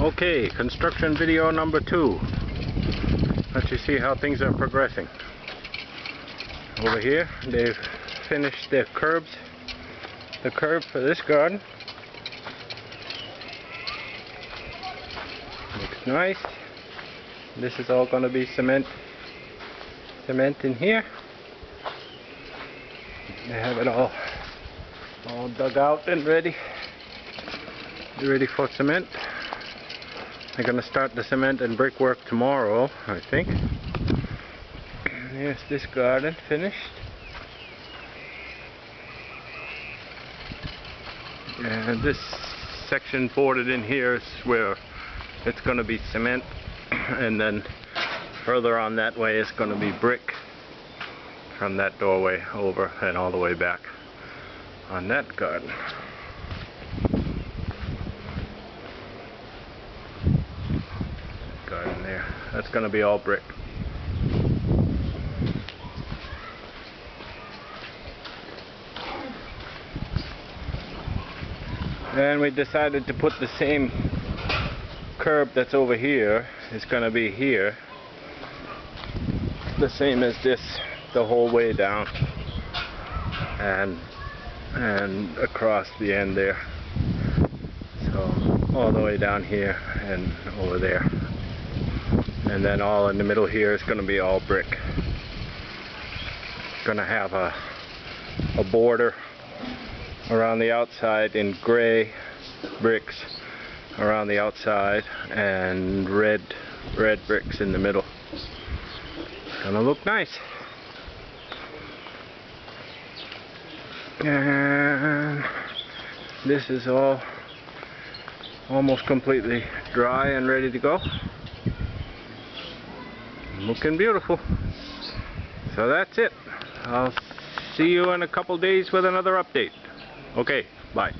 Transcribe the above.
Okay, construction video number 2. Let you see how things are progressing. Over here, they've finished their curbs. The curb for this garden looks nice. This is all going to be cement in here. They have it all dug out and ready for cement. They're going to start the cement and brickwork tomorrow, I think. Here's this garden finished. And this section boarded in here is where it's going to be cement, and then further on that way is going to be brick from that doorway over and all the way back on that garden. Garden there. That's going to be all brick. And we decided to put the same curb that's over here is going to be here, the same as this, the whole way down and across the end there. So all the way down here and over there. And then all in the middle here is going to be all brick. Going to have a border around the outside in gray bricks around the outside and red bricks in the middle. Gonna look nice. And this is all almost completely dry and ready to go. Looking beautiful. So that's it. I'll see you in a couple days with another update. Okay, bye.